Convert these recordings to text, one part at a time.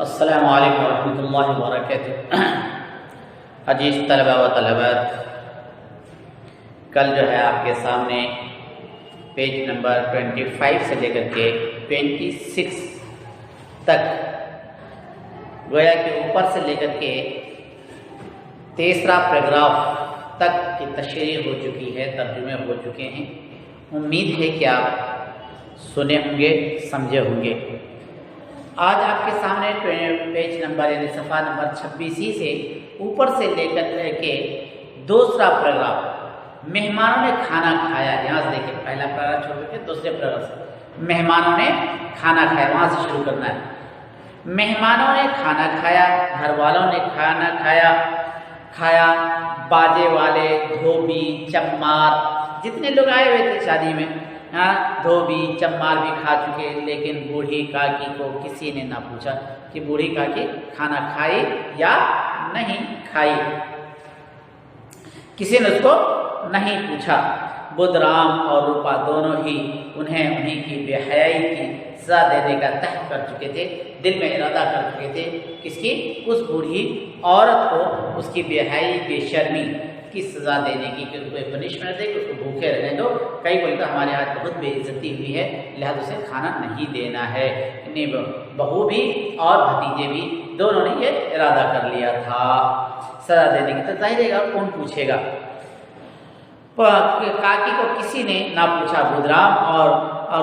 अस्सलामु अलैकुम वरहमतुल्लाहि वबरकातुहू। अजीज तलबा व तलबात, कल जो है आपके सामने पेज नंबर 25 से लेकर के 26 तक गोया के ऊपर से लेकर के तीसरा पैराग्राफ तक की तशरीह हो चुकी है, तर्जुमे हो चुके हैं। उम्मीद है कि आप सुने होंगे, समझे होंगे। आज आपके सामने पेज नंबर यानी सफ़ा नंबर 26 से ऊपर से लेकर के दूसरा पैराग्राफ, मेहमानों ने खाना खाया। यहाँ से देखिए, पहला पैराग्राफ छोड़ के दूसरे पैराग्राफ से मेहमानों ने खाना खाया, वहाँ से शुरू करना है। मेहमानों ने खाना खाया, घर वालों ने खाना खाया, बाजे वाले, धोबी, चम्मार, जितने लोग आए हुए थे शादी में, धोबी चम्मार भी खा चुके। लेकिन बूढ़ी काकी को किसी ने ना पूछा कि बूढ़ी काकी खाना खाई या नहीं खाई, किसी ने उसको नहीं पूछा। बुधराम और रूपा दोनों ही उन्हीं की बेहयाई की सजा देने का तय कर चुके थे, दिल में इरादा कर चुके थे। किसकी? उस बूढ़ी औरत को उसकी बेहयाई, बेशर्मी की सजा देने की, कि कोई पनिशमेंट दे, उसको भूखे रहने दो। कई बोलते हमारे यहाँ बहुत बेइज्जती हुई है, लिहाजा उसे खाना नहीं देना है। बहू भी और भतीजे भी दोनों ने ये इरादा कर लिया था सजा देने की। तो जाहिर है कौन पूछेगा? काकी को किसी ने ना पूछा। बुधराम और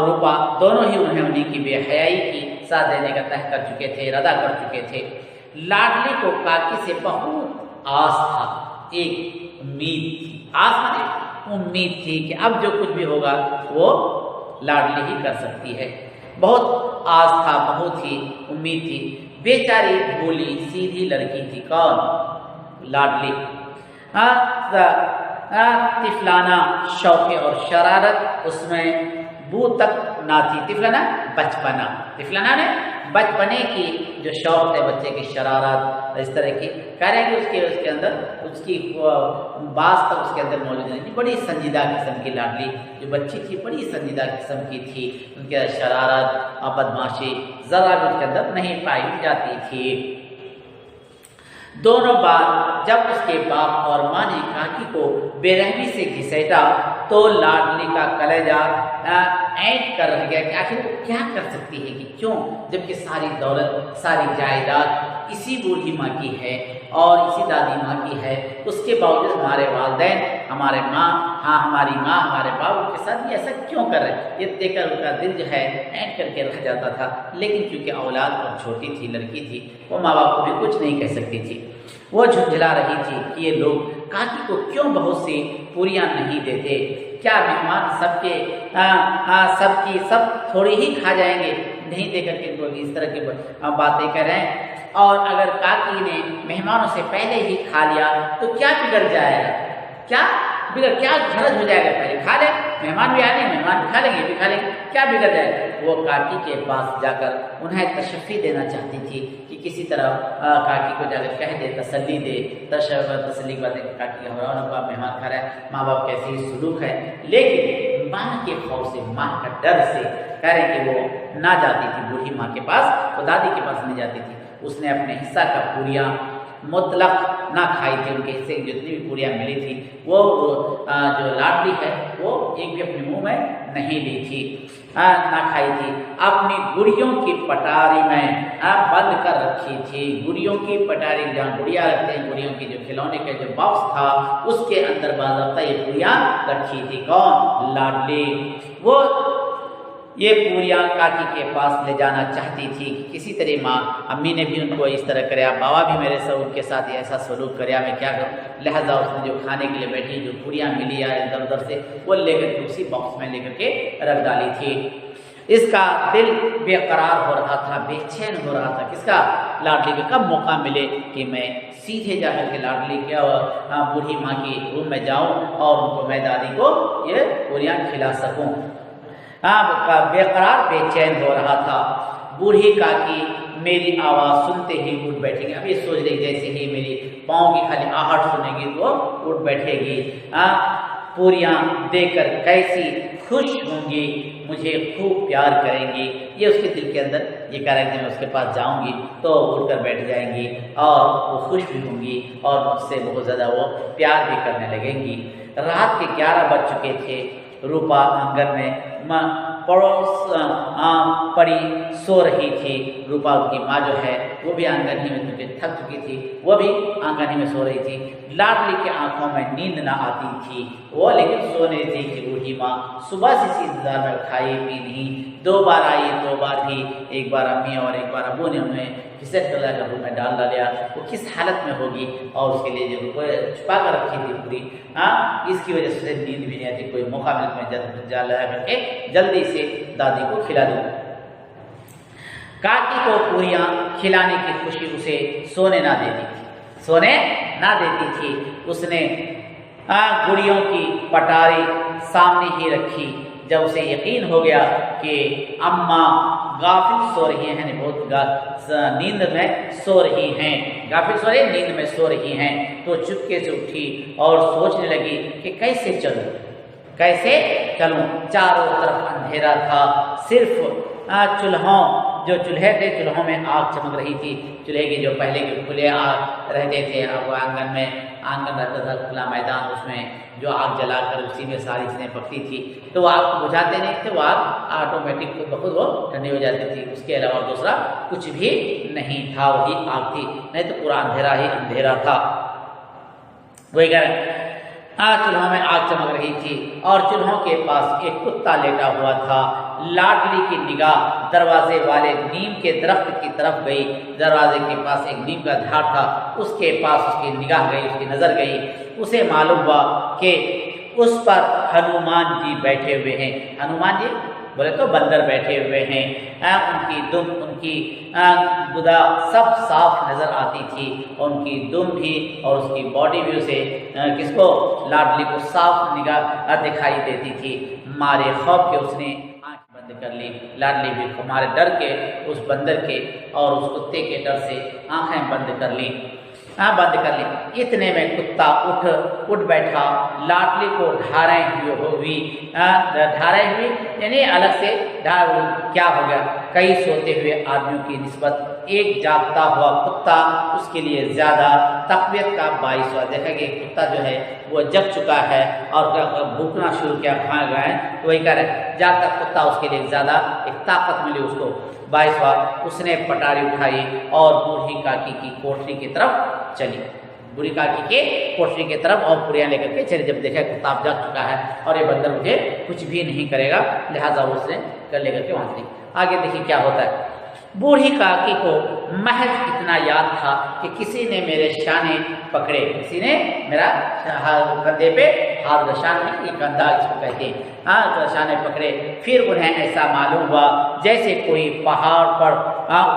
रूपा दोनों ही उन्हीं की बेहयाई की सजा देने का तय कर चुके थे, इरादा कर चुके थे। लाडली को काकी से बहुत आस था, एक उम्मीद थी। आस माने उम्मीद थी कि अब जो कुछ भी होगा वो लाडली ही कर सकती है। बहुत आस था, बहुत ही उम्मीद थी। बेचारी भोली सीधी लड़की थी। कौन? लाडली। तिफलाना शौक़ और शरारत उसमें बू तक ना थी। तिफलाना बचपना, तिफलाना ने बचपने की जो शौक़ है, बच्चे की शरारत, इस तरह की करेंगे उसके अंदर उसकी बात तक उसके अंदर मौजूद नहीं। बड़ी संजीदा किस्म की लाडली जो बच्ची थी, बड़ी संजीदा किस्म की थी। उनके शरारत और बदमाशी ज़रा भी उसके अंदर नहीं पाई जाती थी। दोनों बार जब उसके बाप और माँ ने काकी को बेरहमी से घिसेटा तो लाडली का कलेजा ऐंठ कर रह गया कि आखिर वो क्या कर सकती है, कि क्यों, जबकि सारी दौलत, सारी जायदाद इसी बूढ़ी माँ की है और इसी दादी माँ की है। उसके बावजूद हमारे वालिदैन, हमारी माँ, हमारे बाबू के साथ ये ऐसा क्यों कर रहे हैं? ये देखकर उनका दिल जो है ऐंठ करके रह जाता था। लेकिन क्योंकि औलाद और छोटी थी, लड़की थी, वो माँ बाप को भी कुछ नहीं कह सकती थी। वो झुंझला रही थी कि ये लोग काकी को क्यों बहुत सी पूरियां नहीं देते। क्या मेहमान सबकी सब थोड़ी ही खा जाएंगे? नहीं देकर के लोग इस तरह की बातें कर रहे हैं। और अगर काकी ने मेहमानों से पहले ही खा लिया तो क्या बिगड़ जाएगा? क्या घरज हो जाएगा? पहले खा ले, मेहमान भी आने, मेहमान भी खा लेंगे, भी खा लेंगे, क्या बिगड़ जाएगा? वो काकी के पास जाकर उन्हें तशफ़ी देना चाहती थी कि किसी तरह काकी को जाकर कह दे, तसल्ली दे, तसल्ली कर दे, काकी घबराओ ना, मेहमान खा रहा है, माँ बाप कैसे ही सुलूक है। लेकिन माँ के खौफ से, माँ का डर से कह रहे कि वो ना जाती थी बूढ़ी माँ के पास, वो दादी के पास नहीं जाती थी। उसने अपने हिस्सा का पूरियाँ मुतलक ना खाई थी। उनके हिस्से की जितनी भी पूरियाँ मिली थी वो जो लाडली है वो एक भी अपने मुंह में नहीं ली थी, ना खाई थी। अपनी गुड़ियों की पटारी में बंद कर रखी थी। गुड़ियों की पटारी, जहाँ गुड़िया रखते हैं, गुड़ियों की जो खिलौने का जो बॉक्स था उसके अंदर बाज़ाब्ता ये पूरियाँ रखी थी। कौन? लाडली। वो ये पूरियाँ काकी के पास ले जाना चाहती थी। किसी तरह माँ, अम्मी ने भी उनको इस तरह कराया, बाबा भी मेरे से उनके साथ ऐसा सलूक कराया, मैं क्या करूँ? लिहाजा उसने जो खाने के लिए बैठी, जो पूरियाँ मिली या इधर उधर से, वो लेकर के उसी बॉक्स में लेकर के रख डाली थी। इसका दिल बेकरार हो रहा था, बेचैन हो रहा था। किसका? लाडली का। कब मौका मिले कि मैं सीधे जाकर के लाडली के और बूढ़ी माँ की रूम में जाऊँ और उनको, मैं दादी को ये पूरियाँ खिला सकूँ। बेकरार, बेचैन हो रहा था। बूढ़ी काकी मेरी आवाज़ सुनते ही उठ बैठेगी। अब ये सोच रही जैसे ही मेरी पाँव की खाली आहट सुनेगी तो उठ बैठेगी। पूरियां देकर कैसी खुश होंगी, मुझे खूब प्यार करेंगी। ये उसके दिल के अंदर ये कह रहा है कि मैं उसके पास जाऊंगी तो उठकर बैठ जाएंगी और वो खुश भी होंगी और मुझसे बहुत ज़्यादा वो प्यार भी करने लगेंगी। रात के 11 बज चुके थे। रूपा आंगन में पड़ोस पड़ी सो रही थी। रूपा की माँ जो है वो भी आंगन ही में क्योंकि थक चुकी थी, वो भी आंगन ही में सो रही थी। लाडली के आंखों में नींद ना आती थी, वो लेकिन सो नहीं थी कि बूढ़ी माँ सुबह से इसी इंतजार में खाई पी नहीं, 2 बार आई, 2 बार भी, एक बार अम्मी और एक बार अबू ने उन्हें घिसट कर लाकर रूम में डाल डालिया। वो किस हालत में होगी और उसके लिए जो छुपा कर रखी थी पूरी, इसकी वजह से नींद भी नहीं आती। कोई मौका मिलता में जाल लगा करके जल्दी से दादी को खिला दूँ। काकी को पूरियां खिलाने की खुशी उसे सोने ना देती थी। उसने गुड़ियों की पटारी सामने ही रखी। जब उसे यकीन हो गया कि अम्मा गाफिल सो रही हैं, बहुत नींद में सो रही हैं, गाफिल सो रही नींद में सो रही हैं, तो चुपके से उठी और सोचने लगी कि कैसे चलूं। चारों तरफ अंधेरा था, सिर्फ जो चूल्हे थे, चूल्हों में आग चमक रही थी। चूल्हे की जो पहले के खुले आग रहते थे, अब आंगन रहता था, खुला मैदान, उसमें जो आग जलाकर उसी में सारी चीज़ें पकती थी। तो वो आग बुझाते नहीं थे, वो आग ऑटोमेटिक खुद ब खुद वो ठंडी हो जाती थी। उसके अलावा दूसरा कुछ भी नहीं था, वही आग थी, नहीं तो पूरा अंधेरा ही अंधेरा था। वही कह चूल्हों में आग चमक रही थी और चूल्हों के पास एक कुत्ता लेटा हुआ था। लाडली की निगाह दरवाजे वाले नीम के दरख्त की तरफ गई। दरवाजे के पास एक नीम का झाड़ था, उसके पास उसकी निगाह गई, उसकी नज़र गई। उसे मालूम हुआ कि उस पर हनुमान जी बैठे हुए हैं। हनुमान जी बोले तो बंदर बैठे हुए हैं। उनकी दुम, उनकी गुदा सब साफ नज़र आती थी और उनकी दुम भी और उसकी बॉडी भी उसे किसको, लाडली को साफ निगाह दिखाई देती थी। मारे खौफ के उसने आँख बंद कर ली। लाडली भी हमारे डर के, उस बंदर के और उस कुत्ते के डर से आँखें बंद कर ली। इतने में कुत्ता उठ बैठा। लाडली को ढारे हुई यानी अलग से क्या हो गया, कई सोते हुए आदमियों की निस्बत एक जागता हुआ कुत्ता उसके लिए ज़्यादा तकवीत का बाइस हुआ। देखा कि कुत्ता जो है वो जग चुका है और भूखना शुरू किया, खा गए, तो वही कह रहे जागता कुत्ता उसके लिए ज़्यादा एक ताकत मिली उसको, बाइस हुआ। उसने पटारी उठाई और बूढ़ी काकी की कोठरी की तरफ चली। बूढ़ी काकी के कोठरी की तरफ और पुड़िया लेकर के चले। जब देखा कुत्ता जग चुका है और ये बंदर मुझे कुछ भी नहीं करेगा, लिहाजा उसने कर लेकर के वहाँ चली। आगे देखिए क्या होता है। बूढ़ी काकी को महज इतना याद था कि किसी ने मेरे शाने पकड़े, किसी ने मेरा कंधे पे हाथ, शान नहीं, ये कंधा इसको कहते हैं, शाने पकड़े। फिर उन्हें ऐसा मालूम हुआ जैसे कोई पहाड़ पर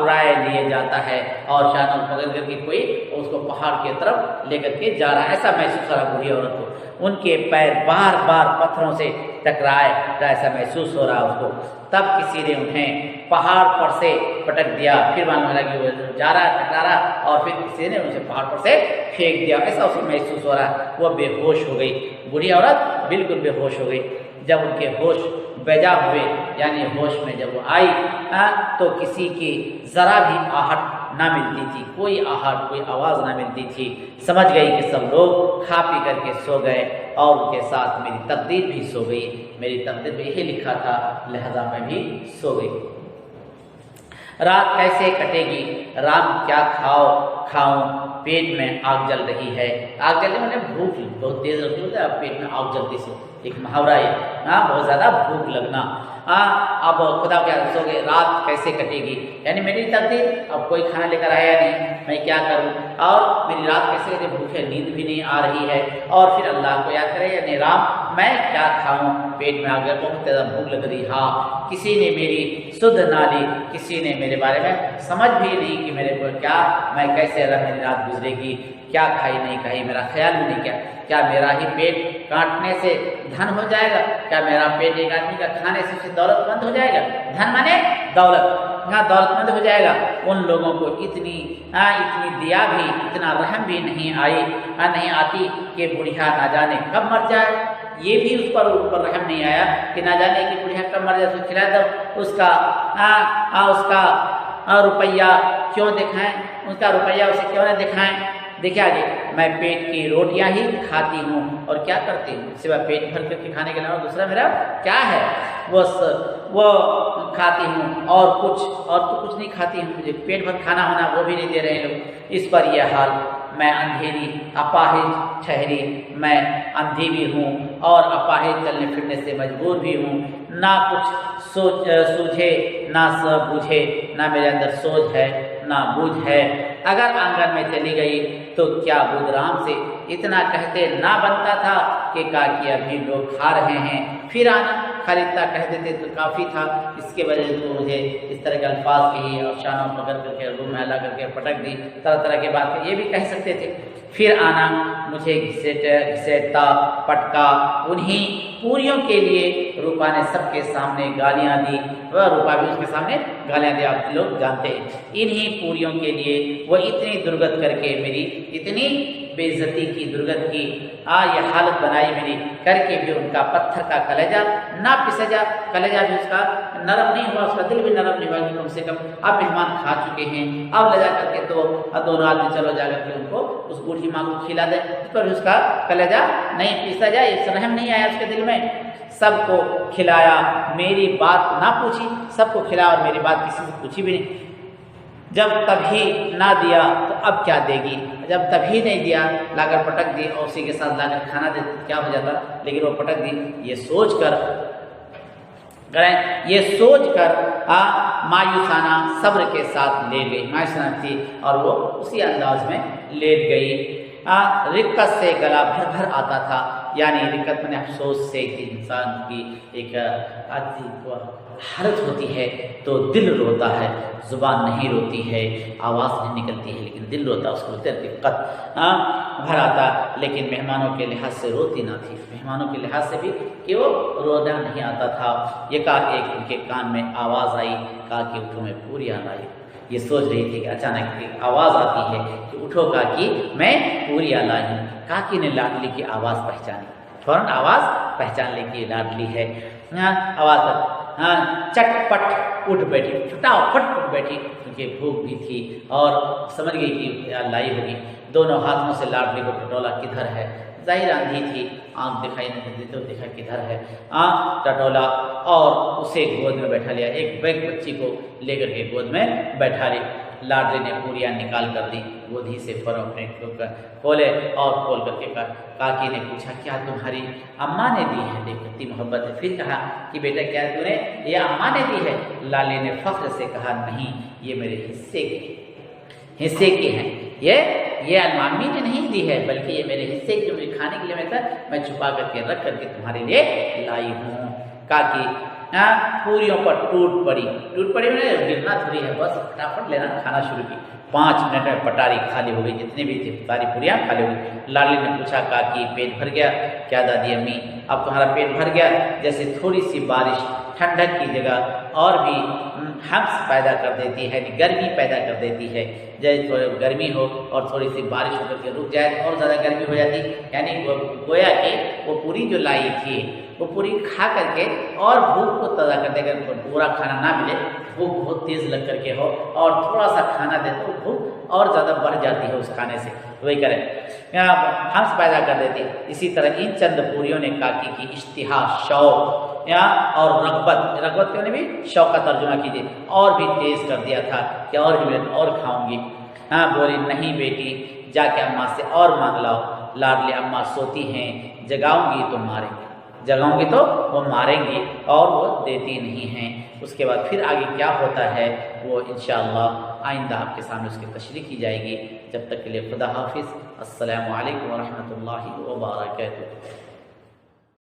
उड़ाए लिए जाता है और शानों पकड़ करके कोई उसको पहाड़ की तरफ लेकर के जा रहा है, ऐसा महसूस हो रहा बूढ़ी औरत को। उनके पैर बार बार पत्थरों से टकराए, ऐसा महसूस हो रहा उसको। तब किसी ने उन्हें पहाड़ पर से पटक दिया। फिर मालूम लगा कि वो जा रहा है, टकरा रहा, और फिर किसी ने उसे पहाड़ पर से फेंक दिया, ऐसा उसे महसूस हो रहा है। वो बेहोश हो गई, बूढ़ी औरत बिल्कुल बेहोश हो गई। जब उनके होश बेजा हुए, यानी होश में जब वो आई तो किसी की ज़रा भी आहट ना मिलती थी, कोई आहट, कोई आवाज़ ना मिलती थी। समझ गई कि सब लोग खा पी करके सो गए और उनके साथ मेरी तकदीर भी सो गई। मेरी तकदीर में यही लिखा था, लिहाजा मैं भी सो गई। रात कैसे कटेगी, राम क्या खाऊं, पेट में आग जल रही है। आग जलने मैंने भूख बहुत तेज लगती है, पेट में आग जलती से एक मुहावरा है, बहुत ज़्यादा भूख लगना। अब खुदा क्या सोचोगे, रात कैसे कटेगी, यानी मेरी तकदीर, अब कोई खाना लेकर आया नहीं, मैं क्या करूं, और मेरी रात कैसे कटे, भूखे, नींद भी नहीं आ रही है, और फिर अल्लाह को याद करे, यानी राम मैं क्या खाऊं, पेट में आ गया, बहुत ज़्यादा भूख लग रही। हाँ, किसी ने मेरी सुध ना ली, किसी ने मेरे बारे में समझ भी नहीं कि मेरे को क्या, मैं कैसे मेरी रात गुजरेगी, क्या खाई नहीं खाई, मेरा ख्याल भी नहीं किया। क्या मेरा ही पेट काटने से धन हो जाएगा, क्या मेरा पेट एक आदमी का खाने से उसे दौलतमंद हो जाएगा, धन माने दौलत, हाँ दौलतमंद हो जाएगा। उन लोगों को इतनी दिया भी, इतना रहम भी नहीं आती कि बुढ़िया ना जाने कब मर जाए, ये भी उस पर ऊपर रहम नहीं आया कि ना जाने कि बुढ़िया कब मर जाए, खिला दो उसका रुपया क्यों दिखाएं, उसका रुपया उसे क्यों न दिखाएं। देखिए आगे, मैं पेट की रोटियां ही खाती हूँ और क्या करती हूँ, सिवा पेट भर करके खाने के अलावा दूसरा मेरा क्या है, वो खाती हूँ और तो कुछ नहीं खाती हूँ, मुझे पेट भर खाना होना वो भी नहीं दे रहे लोग। इस पर यह हाल, मैं अंधेरी अपाहिज ठहरी, मैं अंधी भी हूँ और अपाहिज चलने फिरने से मजबूर भी हूँ, ना कुछ सूझे ना बूझे, ना मेरे अंदर सोच है ना बूझ है। अगर आंगन में चली गई तो क्या बुधराम से इतना कहते ना बनता था कि काकी अभी लोग खा रहे हैं, फिर आना, खाली इतना कह देते तो काफ़ी था। इसके वजह से तो मुझे इस तरह के अल्फाज कही और शानों पकड़ करके रूम में हला करके पटक दी, तरह तरह के बात ये भी कह सकते थे। फिर आना, मुझे घिसेटता पटका, उन्हीं पूरियों के लिए रूपा ने सबके सामने गालियां दी, वह रूपा भी उसके सामने गालियां दी, आप लोग जानते हैं। इन्हीं पूरियों के लिए वो इतनी दुर्गत करके मेरी इतनी बेइज्जती की, दुर्गत की ये हालत बनाई मेरी, करके भी उनका पत्थर का कलेजा ना पिसजा, कलेजा भी उसका नरम नहीं हुआ, उसका दिल भी नरम नहीं हुआ कि कम से कम अब मेहमान खा चुके हैं, अब ले जा करके तो दोनों आदमी चलो जा करके उनको उस बूढ़ी माँ को खिला दे, इस पर भी उसका कलेजा नहीं पिसा जाए, इस रहम नहीं आया उसके दिल में। सबको खिलाया, मेरी बात ना पूछी, सबको खिलाया और मेरी बात किसी से पूछी भी नहीं। जब तभी ना दिया तो अब क्या देगी, जब तभी नहीं दिया लाकर पटक दी और उसी के साथ लाकर खाना दे क्या हो जाता, लेकिन वो पटक दी। ये सोच कर मायूसाना सब्र के साथ ले गई, मायूसाना थी और वो उसी अंदाज में लेट गई। रिक्कत से गला भर भर आता था, यानी रिक्कत में अफसोस से कि इंसान की एक हालत होती है तो दिल रोता है, जुबान नहीं रोती है, आवाज़ नहीं निकलती है, लेकिन दिल रोता, उसको दिक्कत भर आता, लेकिन मेहमानों के लिहाज से रोती ना थी, मेहमानों के लिहाज से भी कि वो रोना नहीं आता था। ये कहा एक उनके कान में आवाज़ आई, कहा कि उठो मैं पूरी लाई। ये सोच रही थी कि अचानक एक आवाज़ आती है कि उठो काकी मैं पूरी लाई हूँ। काकी ने लाडली की आवाज़ पहचानी, फौरन आवाज़ पहचान ली कि लाडली है। आवाज़ चटपट उठ बैठी, फटाफट उठ बैठी, क्योंकि भूख भी थी और समझ गई कि लाई होगी। दोनों हाथों से लाडली को टटोला, किधर है, जाहिर आंधी थी, आँख दिखाई नहीं देती तो देखा किधर है, टटोला और उसे गोद में बैठा लिया, एक बैग बच्ची को लेकर के गोद में बैठा ली। लाडली ने पूरियाँ निकाल कर दी, गोदी से फरों अपने खोले और खोल करके काकी ने पूछा क्या तुम्हारी अम्मा ने दी है, देख कितनी मोहब्बत है। फिर कहा कि बेटा क्या तूने ये अम्मा ने दी है। लाली ने फख्र से कहा नहीं, ये मेरे हिस्से की हैं, ये अम्मी ने नहीं दी है, बल्कि ये मेरे हिस्से की, मुझे खाने के लिए मैं छुपा करके रख करके तुम्हारे लिए लाई हूँ। काकी पूरियों पर टूट पड़ी मैंने गिरना थोड़ी है, बस फटाफट लेना खाना शुरू की। 5 मिनट में पटारी खाली हो गई, जितनी भी थी सारी पूरियाँ खाली हो गई। लाडली ने पूछा काकी पेट भर गया क्या दादी अम्मी, अब तुम्हारा पेट भर गया। जैसे थोड़ी सी बारिश ठंडक की जगह और भी हम्स पैदा कर देती है, गर्मी पैदा कर देती है। जैसे थोड़ी गर्मी हो और थोड़ी सी बारिश होकर के रुक जाए तो और ज़्यादा गर्मी हो जाती, यानी गोया कि वो पूरी जो लाई थी वो पूरी खा करके और भूख को ताज़ा कर देगा। पूरा खाना ना मिले, भूख बहुत तेज़ लग करके हो और थोड़ा सा खाना दे तो भूख और ज़्यादा बढ़ जाती है उस खाने से, वही करें हंस पैदा कर देती। इसी तरह इन चंद पूरियों ने काकी की इश्तिहा, शौक और रगबत ने भी शौक का तर्जुमा कीजिए और भी तेज़ कर दिया था कि और भी मैं और खाऊंगी। बोली नहीं बेटी, जाके अम्मा से और मांग लाओ। लाडली अम्मा सोती हैं, जगाऊंगी तो वो मारेंगी और वो देती नहीं हैं। उसके बाद फिर आगे क्या होता है वो इंशाअल्लाह आइंदा आपके सामने उसकी तशरीह की जाएगी। जब तक के लिए खुदा हाफिज़, अस्सलामु अलैकुम व रहमतुल्लाहि व बरकातुहू।